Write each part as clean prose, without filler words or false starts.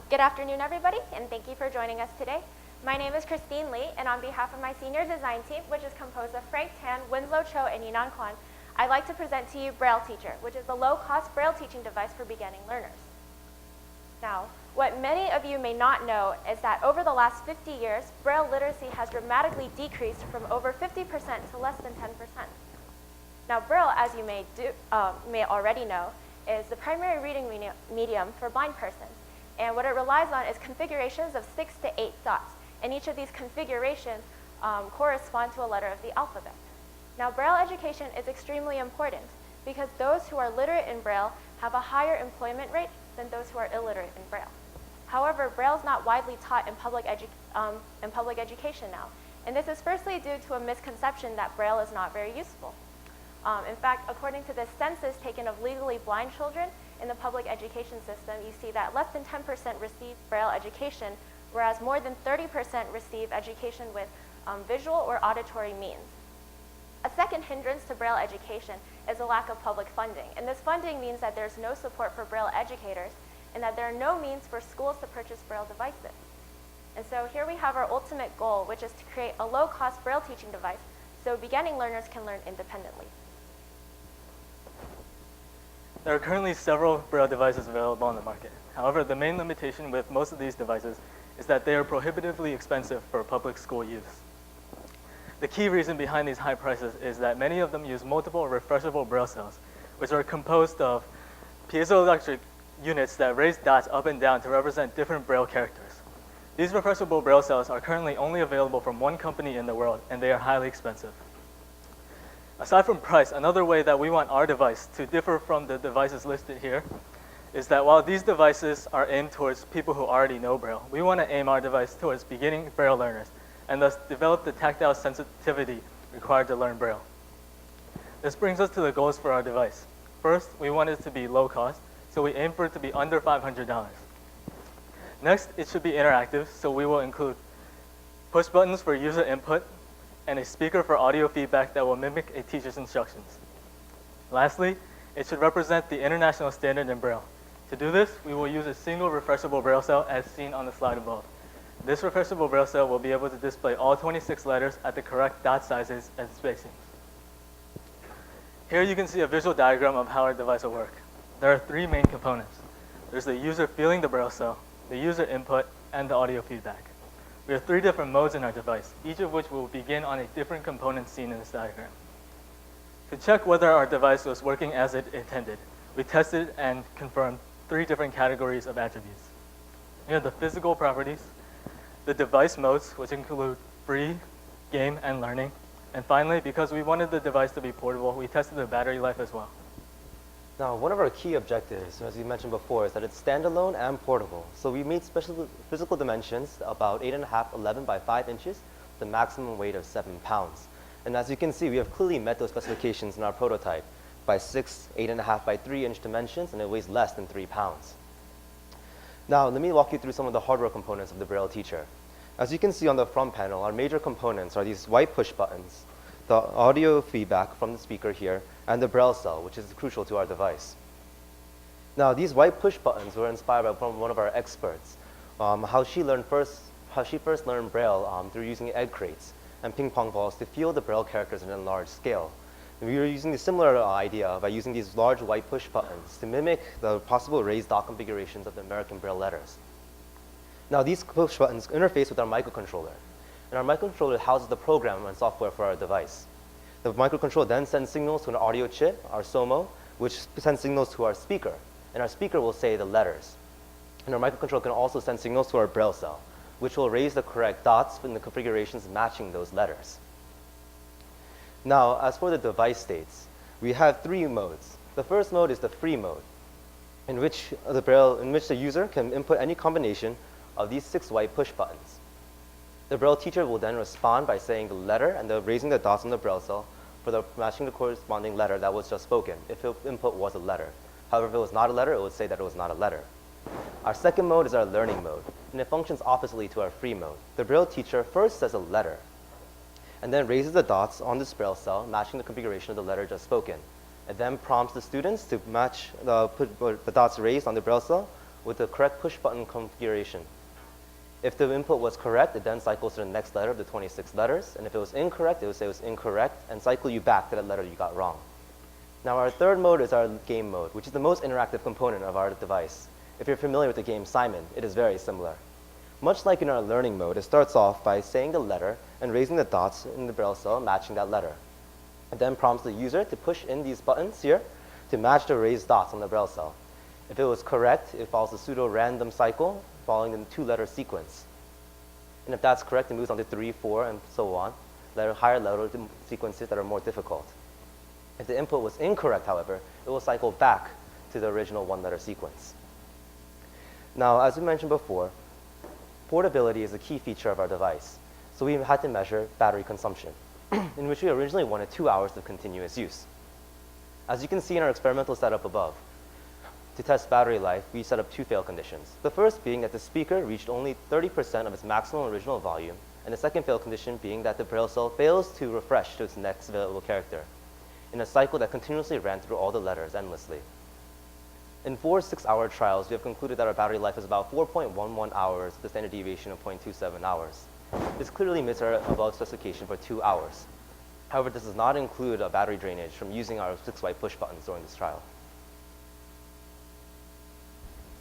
Good afternoon, everybody, and thank you for joining us today. My name is Christine Lee, and on behalf of my senior design team, which is composed of Frank Tan, Winslow, Choe, and Yinan, I'd like to present to you Braille Teacher, which is a low-cost Braille teaching device for beginning learners. Now, what many of you may not know is that over the last 50 years, Braille literacy has dramatically decreased from over 50% to less than 10%. Now, Braille, as you may already know, is the primary reading medium for blind persons. And what it relies on is configurations of 6 to 8 dots. And each of these configurations correspond to a letter of the alphabet. Now, Braille education is extremely important because those who are literate in Braille have a higher employment rate than those who are illiterate in Braille. However, Braille is not widely taught in public education now. And this is firstly due to a misconception that Braille is not very useful. In fact, according to the census taken of legally blind children in the public education system, you see that less than 10% receive Braille education, whereas more than 30% receive education with visual or auditory means. A second hindrance to Braille education is a lack of public funding. And this funding means that there's no support for Braille educators and that there are no means for schools to purchase Braille devices. And so here we have our ultimate goal, which is to create a low-cost Braille teaching device so beginning learners can learn independently. There are currently several Braille devices available on the market. However, the main limitation with most of these devices is that they are prohibitively expensive for public school use. The key reason behind these high prices is that many of them use multiple refreshable Braille cells, which are composed of piezoelectric units that raise dots up and down to represent different Braille characters. These refreshable Braille cells are currently only available from one company in the world, and they are highly expensive. Aside from price, another way that we want our device to differ from the devices listed here is that while these devices are aimed towards people who already know Braille, we want to aim our device towards beginning Braille learners and thus develop the tactile sensitivity required to learn Braille. This brings us to the goals for our device. First, we want it to be low cost, so we aim for it to be under $500. Next, it should be interactive, so we will include push buttons for user input and a speaker for audio feedback that will mimic a teacher's instructions. Lastly, it should represent the international standard in Braille. To do this, we will use a single refreshable Braille cell as seen on the slide above. This refreshable Braille cell will be able to display all 26 letters at the correct dot sizes and spacings. Here you can see a visual diagram of how our device will work. There are 3 main components. There's the user feeling the Braille cell, the user input, and the audio feedback. We have 3 different modes in our device, each of which will begin on a different component seen in this diagram. To check whether our device was working as it intended, we tested and confirmed 3 different categories of attributes. We have the physical properties, the device modes, which include free, game, and learning. And finally, because we wanted the device to be portable, we tested the battery life as well. Now, one of our key objectives, as you mentioned before, is that it's standalone and portable. So we made special physical dimensions about 8.5, 11 by 5 inches, the maximum weight of 7 pounds. And as you can see, we have clearly met those specifications in our prototype by 6, 8.5 by 3 inch dimensions, and it weighs less than 3 pounds. Now, let me walk you through some of the hardware components of the Braille Teacher. As you can see on the front panel, our major components are these white push buttons, the audio feedback from the speaker here, and the Braille cell, which is crucial to our device. Now, these white push buttons were inspired from one of our experts, how she first learned Braille through using egg crates and ping pong balls to feel the Braille characters in a large scale. And we were using a similar idea by using these large white push buttons to mimic the possible raised dot configurations of the American Braille letters. Now, these push buttons interface with our microcontroller, and our microcontroller houses the program and software for our device. The microcontroller then sends signals to an audio chip, our SOMO, which sends signals to our speaker, and our speaker will say the letters. And our microcontroller can also send signals to our Braille cell, which will raise the correct dots in the configurations matching those letters. Now, as for the device states, we have 3 modes. The first mode is the free mode, in which the user can input any combination of these 6 white push buttons. The Braille teacher will then respond by saying the letter and raising the dots on the Braille cell for matching the corresponding letter that was just spoken, if the input was a letter. However, if it was not a letter, it would say that it was not a letter. Our second mode is our learning mode, and it functions oppositely to our free mode. The Braille teacher first says a letter, and then raises the dots on this Braille cell, matching the configuration of the letter just spoken. It then prompts the students to match put the dots raised on the Braille cell with the correct push button configuration. If the input was correct, it then cycles to the next letter of the 26 letters. And if it was incorrect, it would say it was incorrect and cycle you back to that letter you got wrong. Now our third mode is our game mode, which is the most interactive component of our device. If you're familiar with the game Simon, it is very similar. Much like in our learning mode, it starts off by saying the letter and raising the dots in the Braille cell matching that letter. It then prompts the user to push in these buttons here to match the raised dots on the Braille cell. If it was correct, it follows a pseudo-random cycle following the two-letter sequence. And if that's correct, it moves on to 3, 4, and so on, higher level sequences that are more difficult. If the input was incorrect, however, it will cycle back to the original one-letter sequence. Now, as we mentioned before, portability is a key feature of our device. So we had to measure battery consumption, in which we originally wanted 2 hours of continuous use. As you can see in our experimental setup above, to test battery life, we set up 2 fail conditions. The first being that the speaker reached only 30% of its maximum original volume, and the second fail condition being that the Braille cell fails to refresh to its next available character, in a cycle that continuously ran through all the letters endlessly. In 4 6-hour trials, we have concluded that our battery life is about 4.11 hours, with a standard deviation of 0.27 hours. This clearly meets our above specification for 2 hours. However, this does not include a battery drainage from using our 6-white push buttons during this trial.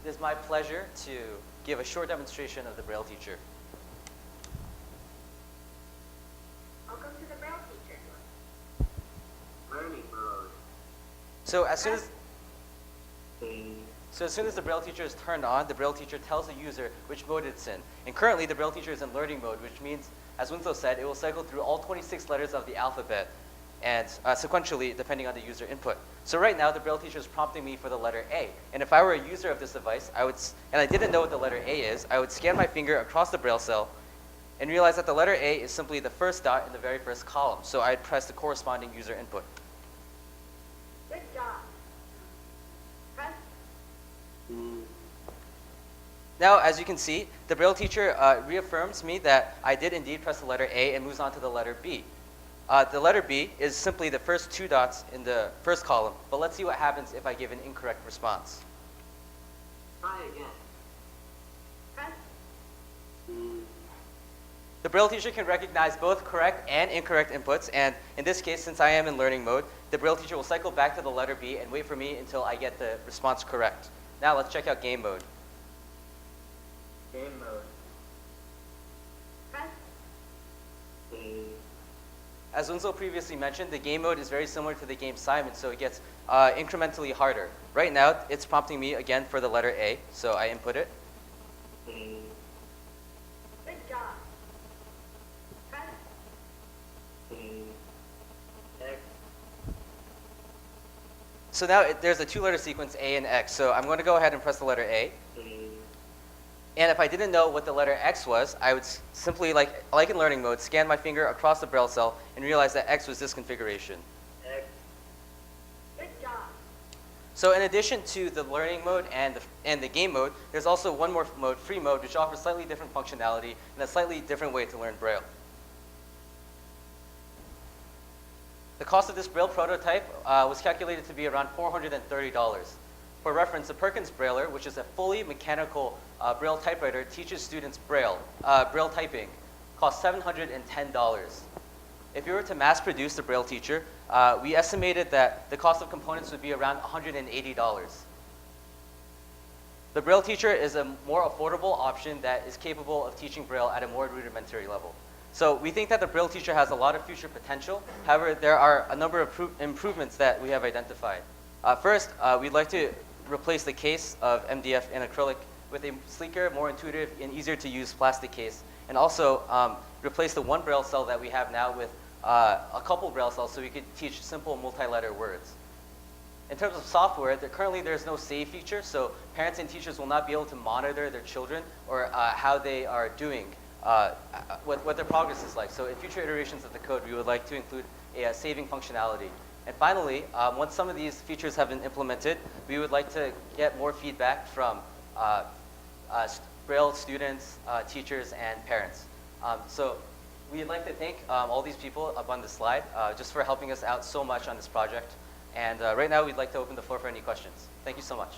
It is my pleasure to give a short demonstration of the Braille teacher. Welcome to the Braille teacher. Learning mode. So as soon as the Braille teacher is turned on, the Braille teacher tells the user which mode it's in. And currently, the Braille teacher is in learning mode, which means, as Winslow said, it will cycle through all 26 letters of the alphabet, and sequentially, depending on the user input. So right now, the Braille teacher is prompting me for the letter A. And if I were a user of this device, and I didn't know what the letter A is, I would scan my finger across the Braille cell and realize that the letter A is simply the first dot in the very first column. So I'd press the corresponding user input. Good job. Press. Now, as you can see, the Braille teacher reaffirms me that I did indeed press the letter A and moves on to the letter B. The letter B is simply the first 2 dots in the first column, but let's see what happens if I give an incorrect response. Try again. Press. The Braille teacher can recognize both correct and incorrect inputs, and in this case, since I am in learning mode, the Braille teacher will cycle back to the letter B and wait for me until I get the response correct. Now let's check out game mode. Game mode. Press. As Winslow previously mentioned, the game mode is very similar to the game Simon, so it gets incrementally harder. Right now, it's prompting me again for the letter A, so I input it. Good job. Press. X. So now there's a 2-letter sequence, A and X, so I'm going to go ahead and press the letter A. And if I didn't know what the letter X was, I would simply, like in learning mode, scan my finger across the Braille cell and realize that X was this configuration. X. Good job. So in addition to the learning mode and the game mode, there's also one more mode, free mode, which offers slightly different functionality and a slightly different way to learn Braille. The cost of this Braille prototype was calculated to be around $430. For reference, the Perkins Brailler, which is a fully mechanical Braille typewriter, teaches students Braille typing, costs $710. If you were to mass produce the Braille teacher, we estimated that the cost of components would be around $180. The Braille teacher is a more affordable option that is capable of teaching Braille at a more rudimentary level. So we think that the Braille teacher has a lot of future potential. However, there are a number of improvements that we have identified. First, we'd like to replace the case of MDF and acrylic with a sleeker, more intuitive, and easier to use plastic case. And also replace the one Braille cell that we have now with a couple Braille cells so we could teach simple multi-letter words. In terms of software, currently there's no save feature, so parents and teachers will not be able to monitor their children or how they are doing, what their progress is like. So in future iterations of the code, we would like to include a saving functionality. And finally, once some of these features have been implemented, we would like to get more feedback from Braille students, teachers, and parents. So we'd like to thank all these people up on the slide just for helping us out so much on this project. And right now, we'd like to open the floor for any questions. Thank you so much.